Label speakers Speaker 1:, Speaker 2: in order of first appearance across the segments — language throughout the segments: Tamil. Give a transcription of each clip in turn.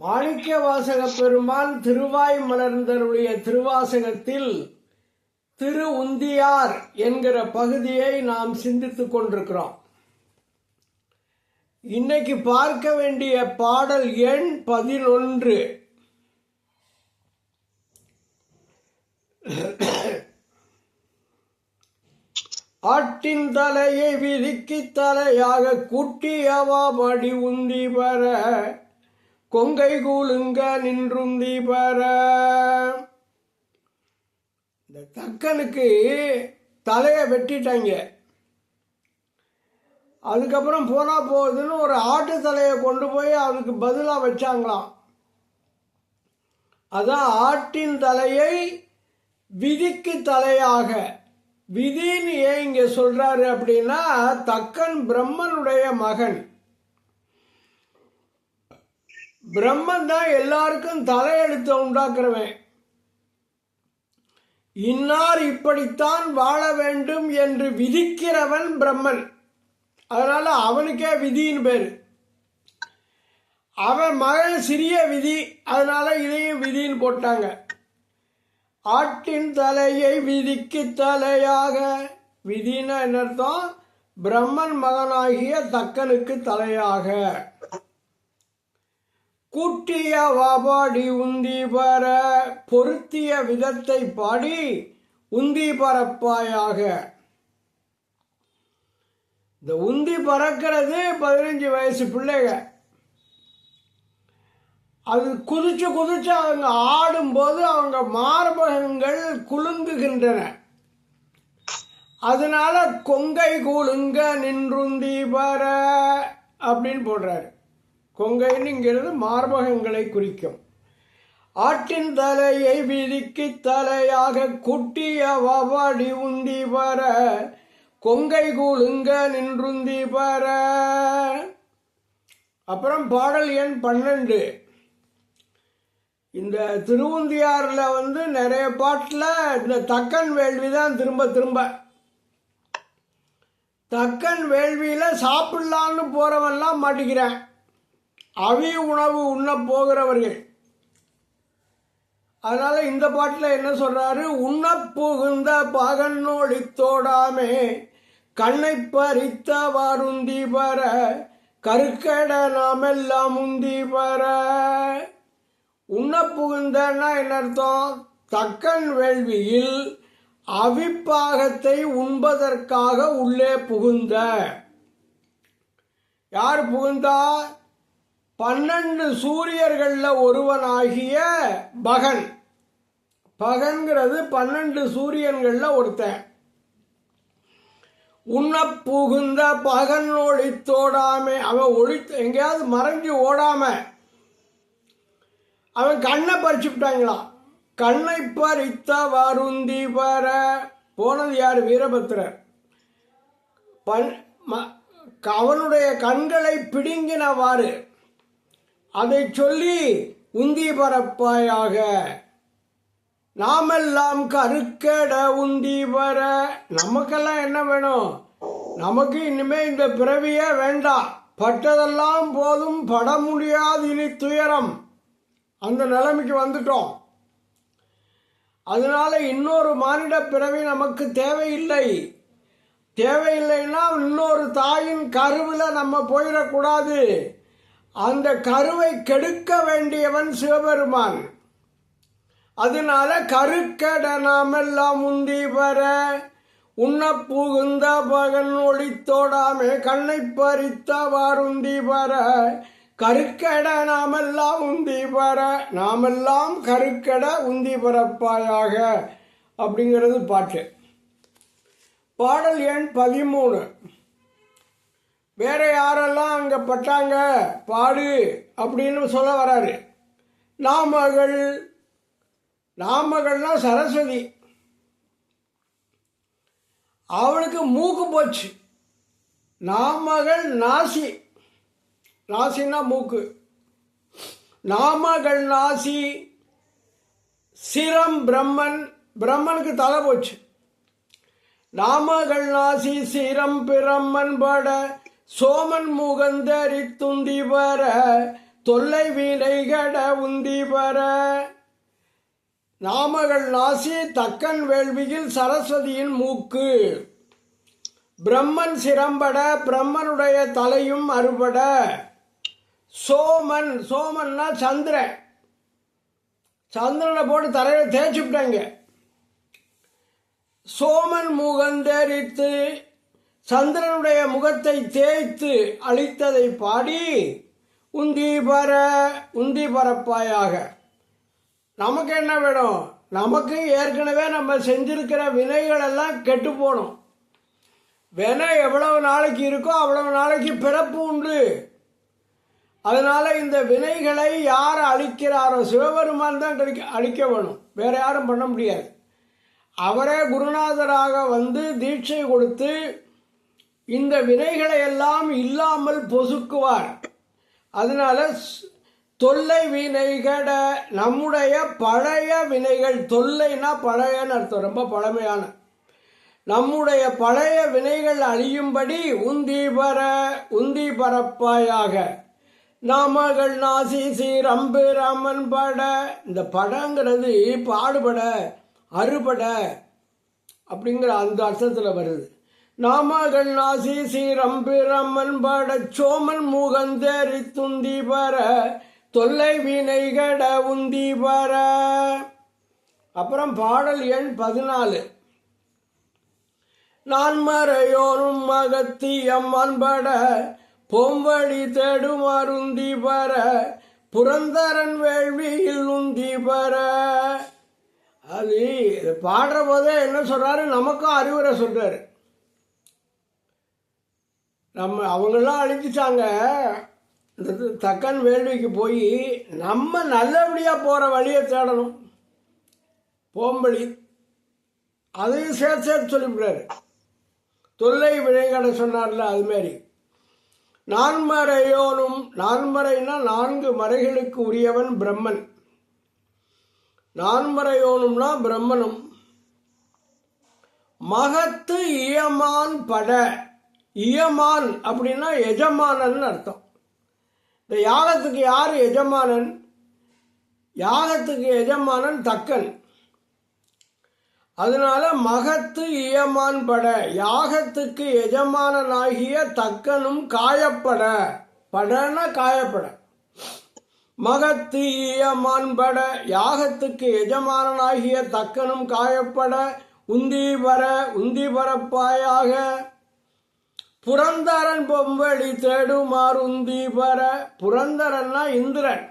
Speaker 1: மாணிக்கவாசக பெருமான் திருவாய் மலர்ந்தருடைய திருவாசகத்தில் திரு உந்தியார் என்கிற பகுதியை நாம் சிந்தித்துக் கொண்டிருக்கிறோம். இன்னைக்கு பார்க்க வேண்டிய பாடல் எண் 11. ஆட்டின் தலையை விதிக்கு தலையாக குட்டியவா படி உந்தி பெற கொங்கை கூழுங்க நின்றுந்தி பெற. இந்த தக்கனுக்கு தலையை வெட்டிட்டாங்க. அதுக்கப்புறம் போனா போகுதுன்னு ஒரு ஆட்டு தலையை கொண்டு போய் அதுக்கு பதிலாக வச்சாங்களாம். அதான் ஆட்டின் தலையை விதிக்கு தலையாக. விதின்னு ஏன் இங்க சொல்றாரு அப்படின்னா, தக்கன் பிரம்மனுடைய மகன். பிரம்மன் தான் எல்லாருக்கும் தலையெழுத்த உண்டாக்குறவன். இன்னார் இப்படித்தான் வாழ வேண்டும் என்று விதிக்கிறவன் பிரம்மன். அதனால அவனுக்கே விதின்னு பேரு. அவன் மகன் சிறிய விதி, அதனால இதையும் விதின்னு போட்டாங்க. ஆட்டின் தலையை விதிக்கு தலையாக. விதினா என்ன அர்த்தம்? பிரம்மன் மகனாகிய தக்கனுக்கு தலையாக. கூட்டிய வாபாடி உந்தி பர. பொருத்திய விதத்தை பாடி உந்தி பரப்பாயாக. இந்த உந்தி பறக்கிறது 15 வயசு பிள்ளைங்க. அது குதிச்சு குதிச்சு அவங்க ஆடும்போது அவங்க மார்பகங்கள் குலுங்குகின்றன. அதனால கொங்கை கூழுங்க நின்றுந்தி பர அப்படின்னு போடுறாரு. கொங்கைங்கிறது மார்பகங்களை குறிக்கும். ஆட்டின் தலையை விதிக்கு தலையாக குட்டிய வவாடி உந்தி பர கொங்கை கூழுங்க நின்றுந்தி பர. அப்புறம் பாடல் எண் 12. இந்த திருவுந்தியாரில் நிறைய பாட்டில் இந்த தக்கன் வேள்வி தான் திரும்ப திரும்ப. தக்கன் வேள்வியில் சாப்பிடலான்னு போறவெல்லாம் மாட்டிக்கிறேன். அவி உணவு உண்ண போகிறவர்கள். அதனால இந்த பாட்டில் என்ன சொல்றாரு? உண்ண புகுந்த பகன்னோடி தோடாமே கண்ணை பறித்த வாருந்தி பர கருக்கட நாமெல்லாம் உந்தி பர. உண்ண புகுந்தன்னா என்ன அர்த்தம்? தக்கன் வேள்வியில் அவிப்பாகத்தை உண்பதற்காக உள்ளே புகுந்த. யார் புகுந்தா? 12 சூரியர்கள்ல ஒருவனாகிய பகன். பகன்கிறது 12 சூரியன்கள்ல ஒருத்தன். உண்ண புகுந்த பகன் ஒளித்தோடாமே. அவன் எங்கேயாவது மறைஞ்சு ஓடாம அவன் கண்ணை பறிச்சு விட்டாங்களாம். கண்ணை பறித்த வருந்தி பர. போனது யார்? வீரபத்திரர். அவனுடைய கண்களை பிடுங்கினவாறு அதை சொல்லி உந்தி பரப்பாயாக. நாமெல்லாம் கருக்கட உந்தி பர. நமக்கெல்லாம் என்ன வேணும்? நமக்கு இனிமே இந்த பிறவியே வேண்டாம். பட்டதெல்லாம் போதும், பட முடியாது இனி துயரம். அந்த நிலைமைக்கு வந்துட்டோம். அதனால இன்னொரு மானிட பிறவி நமக்கு தேவையில்லை. தேவையில்லைன்னா இன்னொரு தாயின் கருவில் நம்ம போயிடக்கூடாது. அந்த கருவை கெடுக்க வேண்டியவன் சிவபெருமான். அதனால கருக்கட நாமெல்லாம் உந்தி பெற உண்ண புகுந்த பகன் ஒளித்தோடாமே கண்ணை பறித்த வாருந்தி பெற கருக்கட நாமெல்லாம் உந்தி பெற. நாமெல்லாம் கருக்கட உந்தி பரப்பாயாக அப்படிங்கிறது பாட்டு. பாடல் எண் 13. வேற யாரெல்லாம் அங்க பட்டாங்க பாடு அப்படின்னு சொல்ல வராரு. நாமகள். நாமகள்னா சரஸ்வதி. அவளுக்கு மூக்கு போச்சு. நாமகள் நாசி. நாசின்னா மூக்கு. நாமகள் நாசி. சிரம் பிரம்மன். பிரம்மனுக்கு தலை போச்சு. நாமகள் நாசி சிரம் பிரம்மன் பட சோமன் முகந்தரி துந்தி வர தொல்லை வீணைகட உந்தி பெற நாமகள் நாசி தக்கன் வேள்வியில் சரஸ்வதியின் மூக்கு பிரம்மன் சிரம்பட பிரம்மனுடைய தலையும் அறுபட சோமன் சோமன்னா சந்திரன் சந்திரனை போட்டு தரையில தேய்ச்சிவிட்டாங்க சோமன் முகந்தரித்து சந்திரனுடைய முகத்தை தேய்த்து அழித்ததை பாடி உந்தி பரப்பாயாக நமக்கு என்ன வேணும் நமக்கு ஏற்கனவே நம்ம செஞ்சிருக்கிற வினைகள் எல்லாம் கெட்டு போகணும் வினை எவ்வளவு நாளைக்கு இருக்கோ அவ்வளவு நாளைக்கு பிறப்பு உண்டு அதனால இந்த வினைகளை யார் அழிக்கிறாரோ சிவபெருமான் தான் அழிக்க வேணும் வேற யாரும் பண்ண முடியாது அவரே குருநாதராக வந்து தீட்சை கொடுத்து இந்த வினைகளை எல்லாம் இல்லாமல் பொசுக்குவார் அதனால தொல்லை வினைகட நம்முடைய பழைய வினைகள் தொல்லைனா பழையன்னு அர்த்தம் ரொம்ப பழமையான நம்முடைய பழைய வினைகள் அழியும்படி உந்தி பரப்பாயாக நாமகள் நாசி சீரம்பு ராமன் பட இந்த படங்கிறது பாடுபட அறுபட அப்படிங்கிற அந்த அர்த்தத்தில் வருது நாமகள் நாசி சீரம்பு ராமன் பட சோமன் முகந்தேறி துந்தி பர தொல்லை வினைகட உந்தி பர அப்புறம் பாடல் எண் 14 நான்மறையோனும் மகத்தியம் அன்பட பொம்படி தேடுமாறுந்தி பர புரந்தரன் வேள்வியில் உந்தி பர அது பாடுற போதே என்ன சொல்றாரு நமக்கும் அறிவுரை சொல்றாரு நம்ம அவங்கெல்லாம் அழிச்சிட்டாங்க இந்த தக்கன் வேள்விக்கு போய் நம்ம நல்லபடியா போற வழியை தேடணும் போம்படி அதையும் சேர்த்து சொல்லிவிடுறாரு தொல்லை வினைகட சொன்னார்ல அது மாதிரி நான்மறையோனும் நான்மறைனா 4 மறைகளுக்கு உரியவன் பிரம்மன் நான்மறையோனும்னா பிரம்மனும் மகத்து இயமான் பட இயமான் அப்படின்னா எஜமானன் அர்த்தம் இந்த யாகத்துக்கு யார் எஜமானன் யாகத்துக்கு எஜமானன் தக்கன் அதனால மகத்து இயமான் பட யாகத்துக்கு எஜமானனாகிய தக்கனும் காயப்பட படன காயப்பட மகத்து இயமான் பட யாகத்துக்கு எஜமானனாகிய தக்கனும் காயப்பட உந்தி பரப்பாயாக புரந்தரன் பொம்படி தேடுமாறு உந்தி பர புரந்தரன்னா இந்திரன்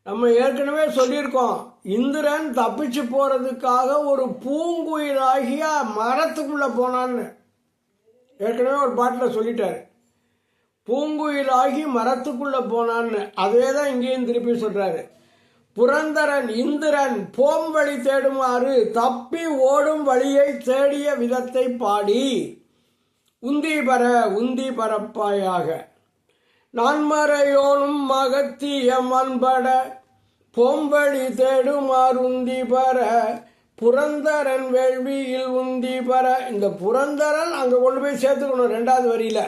Speaker 1: நம்ம ஏற்கனவே சொல்லியிருக்கோம் இந்திரன் தப்பிச்சு போறதுக்காக ஒரு பூங்குயிலாகிய மரத்துக்குள்ள போனான்னு ஏற்கனவே ஒரு பாட்டில் சொல்லிட்டாரு பூங்குயிலாகி மரத்துக்குள்ள போனான்னு அதே தான் இங்கேயும் திருப்பி சொல்றாரு புரந்தரன் இந்திரன் போம்வழி தேடுமாறு தப்பி ஓடும் வழியை தேடிய விதத்தை பாடி உந்தி பரப்பாயாக நான்மறையோனும் மகத்தியம் அன்பட பொம்படி தேடுமாறுந்தி பர புரந்தரன் வேள்வியில் உந்தி பர இந்த புரந்தரன் அங்க கொண்டு போய் சேர்த்துக்கணும் 2வது வரியில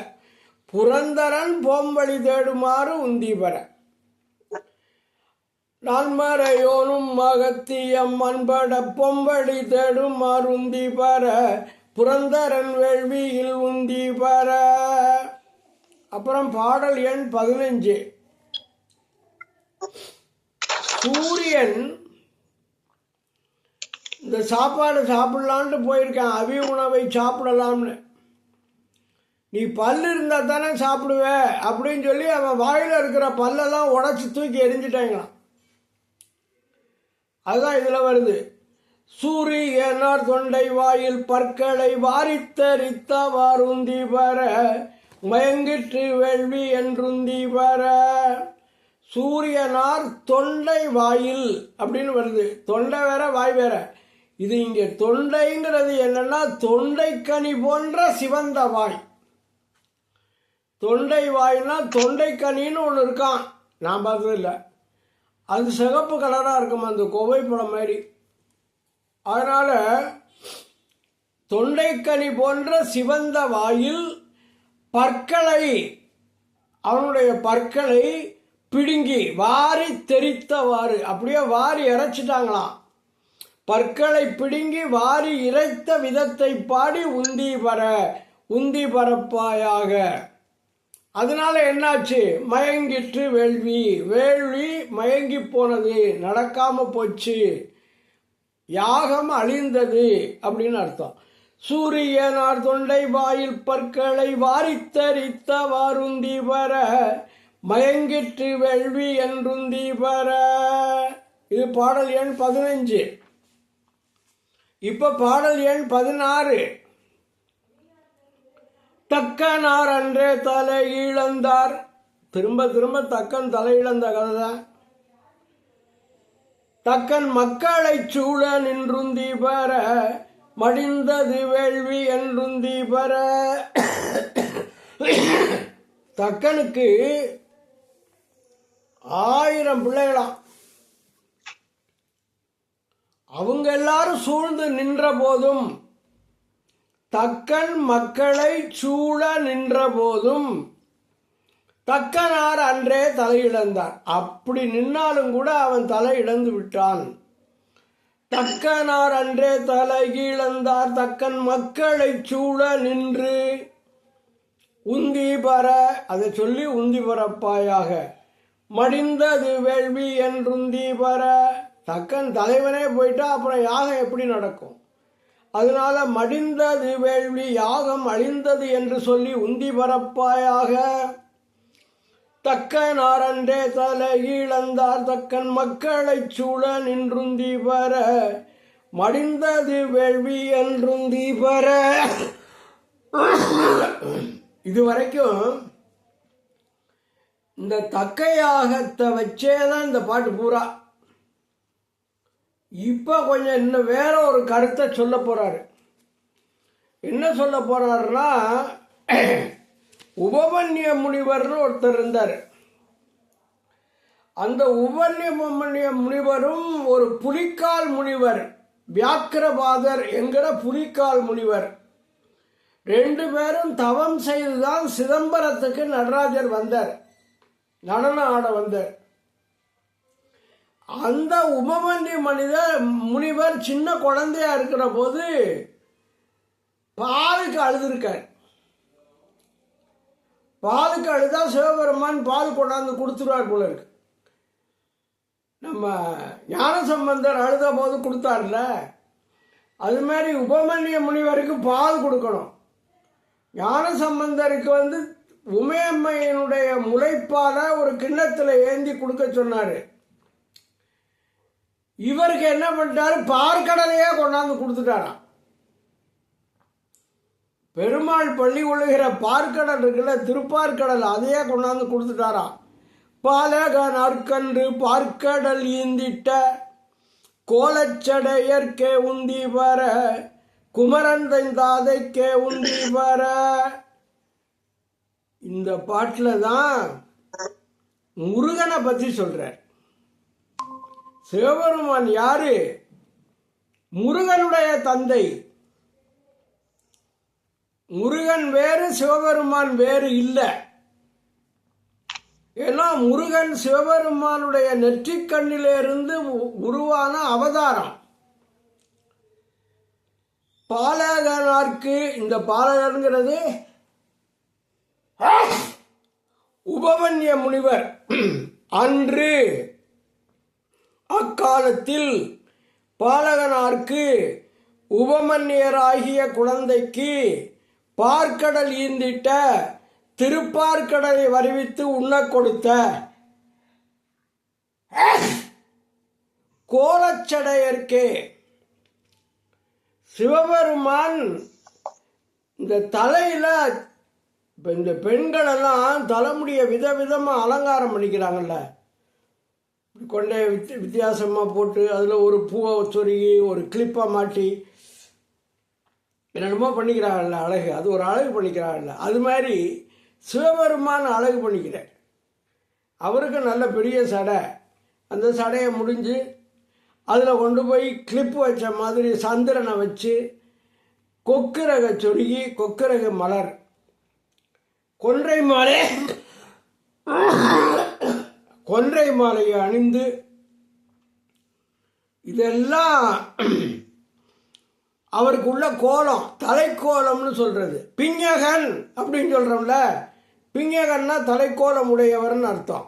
Speaker 1: புரந்தரன் பொம்படி தேடுமாறு உந்தி பர நான்மறையோனும் மகத்தியம் அன்பட பொம்படி தேடுமாறு உந்தி பர புரந்தரன் வேள்வியில் உந்தி பர அப்புறம் பாடல் எண் 15 சூரியன் இந்த சாப்பாடு சாப்பிடலான்ட்டு போயிருக்கான் அவி உணவை சாப்பிடலாம்னு நீ பல்லு இருந்தா தானே சாப்பிடுவ அப்படின்னு சொல்லி அவன் வாயில இருக்கிற பல்லெல்லாம் உடைச்சு தூக்கி எரிஞ்சிட்டாங்களாம் அதுதான் இதுல வருது சூரியனார் தொண்டை வாயில் பற்களை வாரித்தரித்தவாறு உந்தி பர மயங்கிற்று வேள்வி என்றுந்தி பர சூரியனார் தொண்டை வாயில் அப்படின்னு வருது தொண்டை வேற வாய் வேற இது இங்க தொண்டைங்கிறது என்னன்னா தொண்டைக்கனி போன்ற சிவந்த வாய் தொண்டை வாய்னா தொண்டைக்கனின்னு ஒன்று இருக்கான் நான் பார்த்தது இல்லை அது சிகப்பு கலராக இருக்கும் அந்த கோவை பழம் மாதிரி அதனால தொண்டைக்கனி போன்ற சிவந்த வாயில் பற்களை அவனுடைய பற்களை பிடுங்கி வாரி தெரித்தவாறு, அப்படியே வாரி இறைச்சிட்டாங்களாம். பற்களை பிடுங்கி வாரி இறைத்த விதத்தை பாடி உந்தி பரப்பாயாக. அதனால என்னாச்சு? மயங்கிற்று வேள்வி மயங்கி போனது, நடக்காம போச்சு, யாகம் அழிந்தது அப்படின்னு அர்த்தம். சூரியனார் தொண்டை வாயில் பற்களை வாரித்தரித்த வாருந்தி வர, மயங்கிற்று வேள்வி என்றுந்தி வர. இது பாடல் எண் 15. இப்ப பாடல் எண் 16. தக்கனார் அன்றே தலை இழந்தார். திரும்ப திரும்ப தக்கன் தலை இழந்த கதை தான். தக்கன் மக்களை சூழ நின்றுந்தி பெற, மடிந்தது வேள்வி என்றுந்தி பெற. தக்கனுக்கு 1000 பிள்ளைகளாம். அவங்க எல்லாரும் சூழ்ந்து நின்ற போதும், தக்கன் மக்களை சூழ நின்ற போதும் தக்கனார் அன்றே தலையிழந்தார். அப்படி நின்னாலும் கூட அவன் தலை இழந்து விட்டான். தக்கனார் அன்றே தலையிழந்தார். தக்கன் மக்களை சூழ நின்று உந்தி பர, அதை சொல்லி உந்தி பரப்பாயாக. மடிந்தது வேள்வி என்றுந்தி பர. தக்கன் தலைவனே போயிட்டா அப்புறம் யாகம் எப்படி நடக்கும்? அதனால மடிந்தது வேள்வி, யாகம் அழிந்தது என்று சொல்லி உந்தி பரப்பாயாக. தக்கனார் அன்றே தலை இழந்தார். தக்கன் மக்களை சூழ நின்றுந்தி பர, மடிந்தது வேள்வி என்றுந்தி பர. இதுவரைக்கும் இந்த தக்கையாகத்தை வச்சேதான் இந்த பாட்டு பூரா. இப்ப கொஞ்சம் இன்னும் வேற ஒரு கருத்தை சொல்ல போறாரு. என்ன சொல்ல போறாருன்னா, உபமன்ய முனிவர்னு ஒருத்தர் இருந்தார். அந்த உபமன்ய முனிவரும் ஒரு புலிக்கால் முனிவர், வியாக்கிரபாதர் என்கிற புலிக்கால் முனிவர், 2 பேரும் தவம் செய்துதான் சிதம்பரத்துக்கு நடராஜர் வந்தார், நடனம் ஆட வந்தார். அந்த உபமன்ய முனிவர் சின்ன குழந்தையா இருக்கிற போது பாலுக்கு அழுதுருக்கார். பாலுக்கு அழுதா சிவபெருமான் பால் கொண்டாந்து கொடுத்துருவார் போல இருக்கு. நம்ம ஞானசம்பந்தர் அழுத போது கொடுத்தார்ல, அது மாதிரி உபமன்ய முனிவருக்கு பால் கொடுக்கணும். ஞானசம்பந்தருக்கு உமையம்மையினுடைய முளைப்பால ஒரு கிண்ணத்தில் ஏந்தி கொடுக்க சொன்னாரு. இவருக்கு என்ன பண்ணிட்டாரு? பார்க்கடலையே கொண்டாந்து கொடுத்துட்டாராம். பெருமாள் பள்ளி கொள்ளுகிற பார்க்கடல் இருக்குல்ல, திருப்பார்கடல், அதையே கொண்டாந்து கொடுத்துட்டாராம். பாலக நற்கன்று பார்க்கடல் ஈந்திட்ட கோலச்சடையற்கே உந்தி வர, குமரன் தாதைக்கே உந்தி வர. இந்த பாட்டில் தான் முருகனை பற்றி சொல்றார். சிவபெருமான் யாரு? முருகனுடைய தந்தை. முருகன் வேறு, சிவபெருமான் வேறு இல்லை. ஏன்னா முருகன் சிவபெருமானுடைய நெற்றிக்கண்ணிலிருந்து உருவான அவதாரம். பாலகனார்க்கு, இந்த பாலகன்கிறது உபமன்ய முனிவர். அன்று அக்காலத்தில் பாலகனார்க்கு உபமன்யராகிய குழந்தைக்கு பார்க்கடல் ஈந்திட்ட திருப்பார்கடலை வருவித்து உண்ண கொடுத்த கோலச்சடையர்க்கே. சிவபெருமான் இந்த தலையில, இந்த பெண்களெல்லாம் தலைமுடிய விதவிதமா அலங்காரம் பண்ணிக்கிறாங்கல்ல, கொண்டே வித்தியாசமாக போட்டு அதில் ஒரு பூவை சொருகி ஒரு கிளிப்பை மாட்டி என்னென்னமோ பண்ணிக்கிறாங்கல்ல, அழகு. அது ஒரு அழகு பண்ணிக்கிறாங்கல்ல. அது மாதிரி சிவபெருமான் அழகு பண்ணிக்கிறார். அவருக்கு நல்ல பெரிய சடை. அந்த சடையை முடிஞ்சு அதில் கொண்டு போய் கிளிப்பு வச்ச மாதிரி சந்திரனை வச்சு கொக்குரக சொருகி, கொக்குரக மலர், கொன்றை மாலை, கொன்றை மாலையை அணிந்து இதெல்லாம் அவருக்குள்ள கோலம், தலைக்கோலம்னு சொல்றது. பிஞகன் அப்படின்னு சொல்றோம்ல, பிஞகன்னா தலைக்கோலம் உடையவர்னு அர்த்தம்.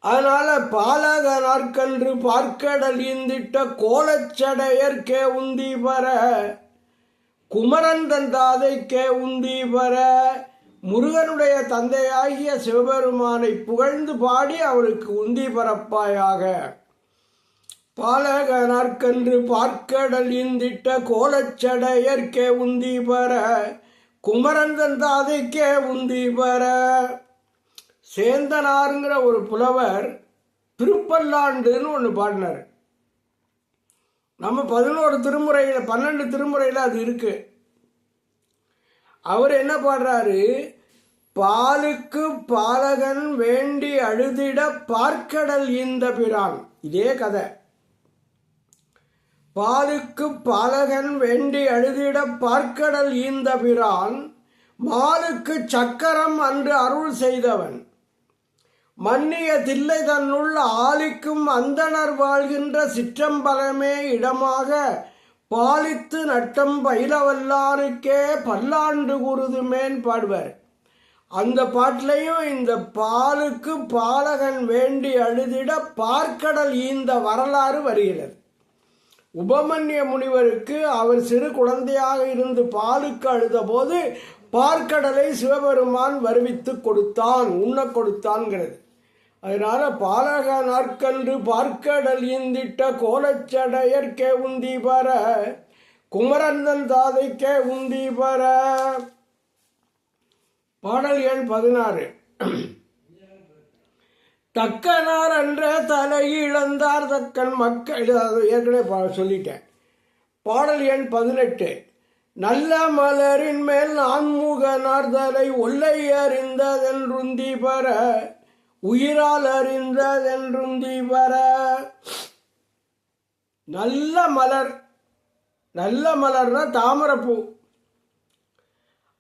Speaker 1: அதனால பாலக நாற்கன்று பார்க்கடல் ஈந்திட்ட கோலச்சடையற்கே உந்தி பர குமரன் தந்தாதைக்கே உந்தி பர முருகனுடைய தந்தையாகிய சிவபெருமானை புகழ்ந்து பாடி அவருக்கு உந்தி பரப்பாயாக. பாலக நாற்கன்று பார்க்கடல் ஈந்திட்ட கோலச்சடையற்கே உந்தி பர குமரன் தந்தாதைக்கே உந்தி பர. சேந்தனாருங்கிற ஒரு புலவர் திருப்பல்லாண்டுன்னு ஒன்று பாடினார். நம்ம 11 திருமுறையில் 12 திருமுறையில் அது இருக்கு. அவர் என்ன பாடுறாரு? பாலுக்கு பாலகன் வேண்டி அழுதிட பார்க்கடல் ஈந்த பிரான். இதே கதை. பாலுக்கு பாலகன் வேண்டி அழுதிட பார்க்கடல் ஈந்த பிரான் மாலுக்கு சக்கரம் அன்று அருள் செய்தவன் மன்னிய தில்லை தன்னுள் ஆலிக்கும் அந்தணர் வாழ்கின்ற சிற்றம்பலமே இடமாக பாலித்து நட்டம் பயிலவல்லாருக்கே பல்லாண்டு கூறுதுமேன் பாடுவார். அந்த பாட்டிலையும் இந்த பாலுக்கு பாலகன் வேண்டி அழுதிட பார்க்கடல் ஈந்த வரலாறு வருகிறது. உபமன்ய முனிவருக்கு அவர் சிறு குழந்தையாக இருந்து பாலுக்கு அழுத போது பார்க்கடலை சிவபெருமான் வருவித்து கொடுத்தான், உண்ண கொடுத்தான்கிறது. அதனால பாலக நாற்கன்று பார்க்கடல் ஈந்திட்ட கோலச்சடையற்கே உந்தி பர குமரந்தன் தாதைக்கே உந்தி பர. பாடல் எண் 16. தக்கனார் என்ற தலை இழந்தார் தக்கன் மக்கள். ஏற்கனவே சொல்லிட்டேன். பாடல் எண் 18. நல்ல மலரின் மேல் நான்முகனார் தலை ஒல்லை அறிந்ததென்றுந்தி பர உயிரால் அறிந்ததென்றுந்தி பர. நல்ல மலர், நல்ல மலர்னா தாமரைப்பூ.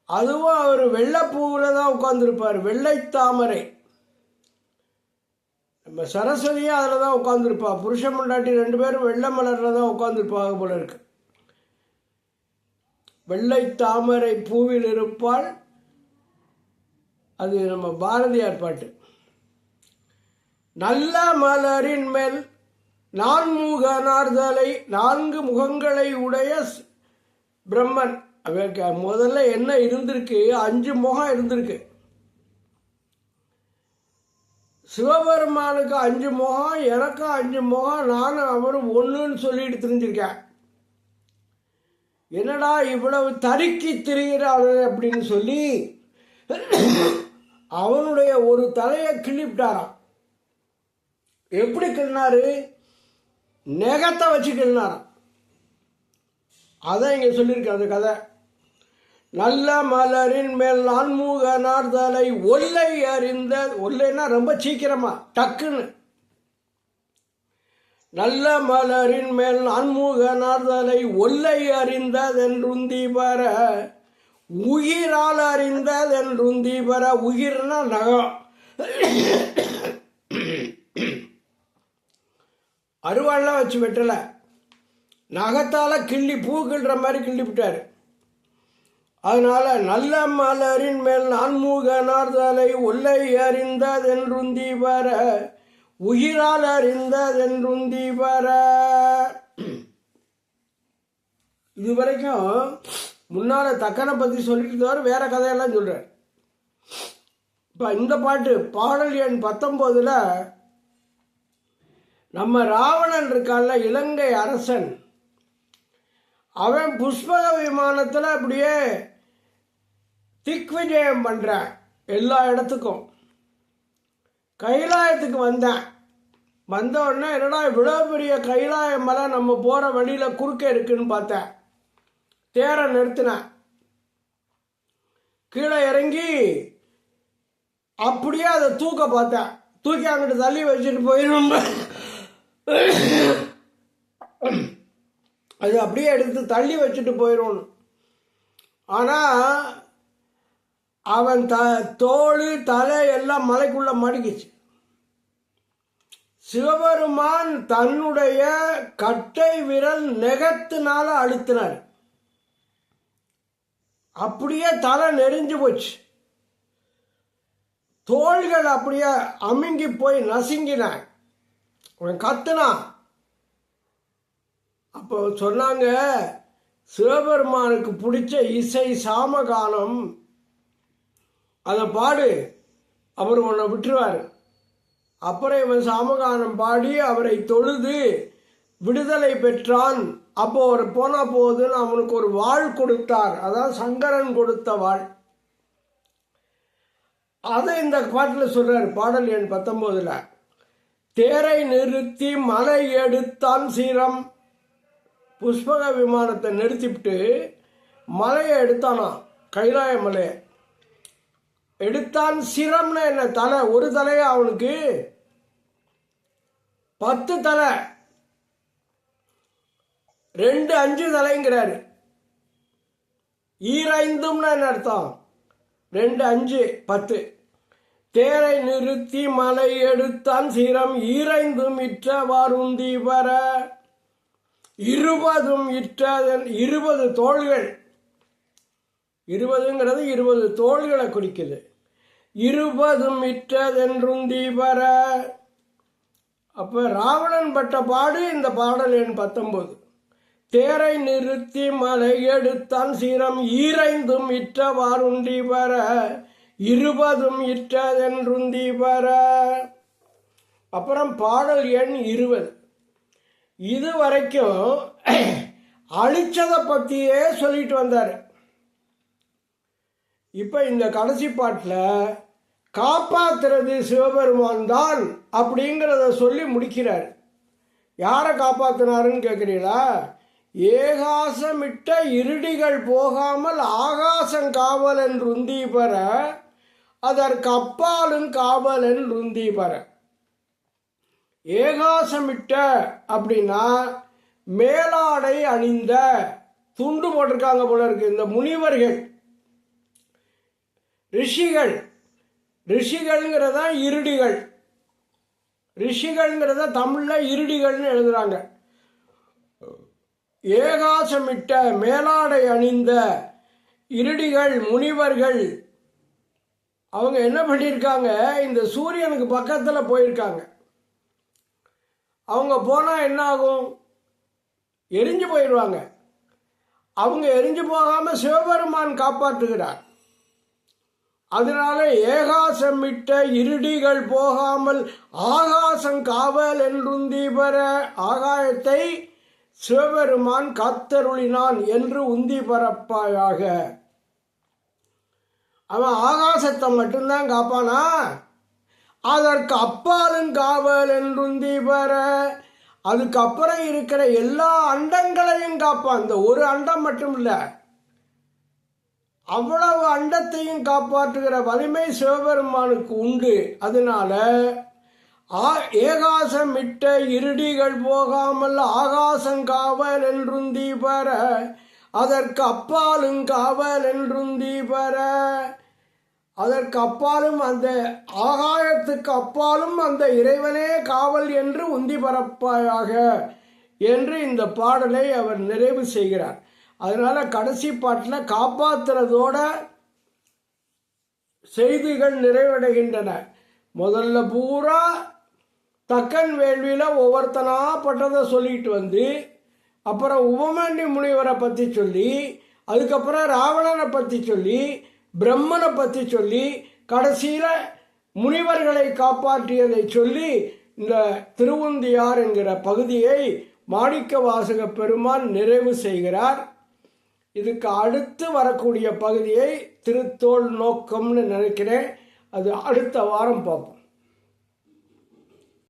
Speaker 1: அதுவும் அவர் வெள்ளைப்பூவில் தான் உட்கார்ந்துருப்பார், வெள்ளை தாமரை. நம்ம சரஸ்வதியும் அதில் தான் உட்காந்துருப்பா. புருஷன் பொண்டாட்டி 2 பேரும் வெள்ளை மலரில் தான் உட்காந்துருப்பாங்க போல இருக்கு. வெள்ளை தாமரை பூவில் இருப்பாள். அது நம்ம பாரதியார் பாட்டு. நல்ல மலரின் மேல் நான்முகனார்தலை 4 முகங்களை உடைய பிரம்மன். முதல்ல என்ன இருந்திருக்கு? 5 முகம் இருந்திருக்கு. சிவபெருமானுக்கு 5 முகம், எனக்கு 5 முகம், நானும் அவரும் ஒன்றுன்னு சொல்லிட்டு தெரிஞ்சிருக்கேன். என்னடா இவ்வளவு தடுக்கி திரிகிறாள் அப்படின்னு சொல்லி அவனுடைய ஒரு தலையை கிள்ளிவிட்டாராம். எப்படி கிள்னாரு? நெகத்தை வச்சு கிள்னாராம். அதான் இங்க சொல்லியிருக்கு அந்த கதை. நல்ல மலரின் மேல் நான்முகனார் தலை ஒல்லை அறிந்த. ஒல்லைன்னா ரொம்ப சீக்கிரமா, டக்குன்னு. நல்ல மலரின் மேல் நான்முகனார் தலை ஒல்லை அறிந்ததென்றுந்தி பர உயிரால் அறிந்ததென்றுந்தி பர. உயிர்னா நகம். அருவாள்லாம் வச்சு வெட்டல, நகத்தால கிள்ளி பூ கிள்ற மாதிரி கிள்ளி விட்டாரு. அதனால நல்ல மலரின் மேல் நான்முகனார் தலை ஒல்லை அறிந்ததென்றுந்தி பர உயிரால் அறிந்ததென்றுந்தி பர. இதுவரைக்கும் முன்னால தக்கனை பத்தி சொல்லிட்டு தவிர வேற கதையெல்லாம் சொல்றார். இப்ப இந்த பாட்டு பாடல் எண் 19ல நம்ம ராவணன் இருக்கான்ல, இலங்கை அரசன், அவன் புஷ்பக விமானத்தில் அப்படியே திக்விஜயம் பண்றான் எல்லா இடத்துக்கும். கைலாயத்துக்கு வந்த உடனே என்னடா இவ்வளோ பெரிய கைலாய மலை நம்ம போகிற வழியில் குறுக்க இருக்குன்னு பார்த்தேன். தேரை நிறுத்தினேன். கீழே இறங்கி அப்படியே அதை தூக்க பார்த்தேன். தூக்கி அங்கிட்டு தள்ளி வச்சுட்டு போயிடும். அது அப்படியே எடுத்து தள்ளி வச்சுட்டு போயிடும். ஆனால் அவன் தோல் தலை எல்லாம் மலைக்குள்ள மடிக்கிச்சு. சிவபெருமான் தன்னுடைய கட்டை விரல் நெகத்தினால அழுத்தினார். அப்படியே தலை நெறிஞ்சு போச்சு. தோள்கள் அப்படியே அமுங்கி போய் நசுங்கின. அவன் கத்துனான். அப்போ சொன்னாங்க, சிவபெருமானுக்கு பிடிச்ச இசை சாமகானம், அதை பாடு, அவர் உன்னை விட்டுருவார். அப்புறம் இவன் சாமகானம் பாடி அவரை தொழுது விடுதலை பெற்றான். அப்போ அவர் போன போது அவனுக்கு ஒரு வாழ் கொடுத்தார். அதான் சங்கரன் கொடுத்த வாழ். அதை இந்த பாட்டில் சொல்றார். பாடல் எண் 19. தேரை நிறுத்தி மலை எடுத்தான் சீரம். புஷ்பக விமானத்தை நிறுத்திவிட்டு மலையை எடுத்தானா, கைலாய மலையை எடுத்தான். சிரம்னா என்ன? தலை. ஒரு தலையா அவனுக்கு 10 தலை. 2 5 தலைங்கிறாரு. ஈரைந்தும்னா என்ன அர்த்தம்? 2 5 10. தேரை நிறுத்தி மலை எடுத்தான் சிரம் ஈரைந்தும் இற்ற வாருந்தி வர. 20 இற்ற 20 தோள்கள். 20ங்கிறது 20 தோள்களை குறிக்குது. 20 இற்றதென்றுந்தி வர. அப்ப ராவணன் பட்ட பாடு இந்த பாடல் எண் 19. தேரை நிறுத்தி மலை எடுத்தான் சீரம் ஈரைந்தும் இற்ற வாருண்டி வர. 20 இற்றதென்றுந்தி வர. அப்புறம் பாடல் எண் 20. இது வரைக்கும் அழிச்சதை பற்றியே சொல்லிட்டு வந்தார். இப்போ இந்த கடைசி பாட்டில் காப்பாற்றுறது சிவபெருமான் தான் அப்படிங்கிறத சொல்லி முடிக்கிறார். யாரை காப்பாற்றினாருன்னு கேட்குறீங்களா? ஏகாசமிட்ட இருடிகள் போகாமல் ஆகாசம் காவல் என்று உந்தி பெற, அதற்கு அப்பாலும் காவல் என்று உந்தி பெற. ஏகாசமிட்ட அப்படின்னா மேலாடை அணிந்த, துண்டு போட்டிருக்காங்க போல இருக்கு இந்த முனிவர்கள், ரிஷிகள். ரிஷிகள்ங்கிறத இருடிகள். ரிஷிகள்ங்கிறத தமிழில் இருடிகள்னு எழுதுறாங்க. ஏகாசமிட்ட மேலாடை அணிந்த இருடிகள் முனிவர்கள் அவங்க என்ன பண்ணியிருக்காங்க? இந்த சூரியனுக்கு பக்கத்தில் போயிருக்காங்க. அவங்க போனால் என்ன ஆகும்? எரிஞ்சு போயிடுவாங்க. அவங்க எரிஞ்சு போகாமல் சிவபெருமான் காப்பாற்றுகிறார். அதனால ஏகாசமிட்ட இருடிகள் போகாமல் ஆகாசம் காவல் என்றுந்தி பெற, ஆகாயத்தை சிவபெருமான் காத்தருளினான் என்று உந்தி பரப்பாயாக. அவன் ஆகாசத்தை மட்டும்தான் காப்பானா? அதற்கு அப்பாலும் காவல் என்றுந்தி பெற, அதுக்கப்புறம் இருக்கிற எல்லா அண்டங்களையும் காப்பான். இந்த ஒரு அண்டம் மட்டும் இல்லை, அவ்வளவு அண்டத்தையும் காப்பாற்றுகிற வலிமை சிவபெருமானுக்கு உண்டு. அதனால ஏகாசமிட்ட இருடிகள் போகாமல் ஆகாசம் காவல் என்றுந்தி பெற, அதற்கு அப்பாலும் காவல் என்றுந்தி பெற. அதற்கு அப்பாலும் அந்த ஆகாயத்துக்கு அப்பாலும் அந்த இறைவனே காவல் என்று உந்தி பரப்பாயாக என்று இந்த பாடலை அவர் நிறைவு செய்கிறார். அதனால கடைசி பாட்டில் காப்பாற்றுறதோட செய்திகள் நிறைவடைகின்றன. முதல்ல பூரா தக்கன் வேள்வியில் ஒவ்வொருத்தனா பட்டதை சொல்லிட்டு வந்து, அப்புறம் உபமன்யு முனிவரை பற்றி சொல்லி, அதுக்கப்புறம் ராவணனை பற்றி சொல்லி, பிரம்மனை பற்றி சொல்லி, கடைசியில் முனிவர்களை காப்பாற்றியதை சொல்லி இந்த திருவுந்தியார் என்கிற பகுதியை மாணிக்க வாசக பெருமான் நிறைவு செய்கிறார். இதுக்கு அடுத்து வரக்கூடிய பகுதியை திருத்தோள் நோக்கம்னு நினைக்கிறேன். அது அடுத்த வாரம் பார்ப்போம்.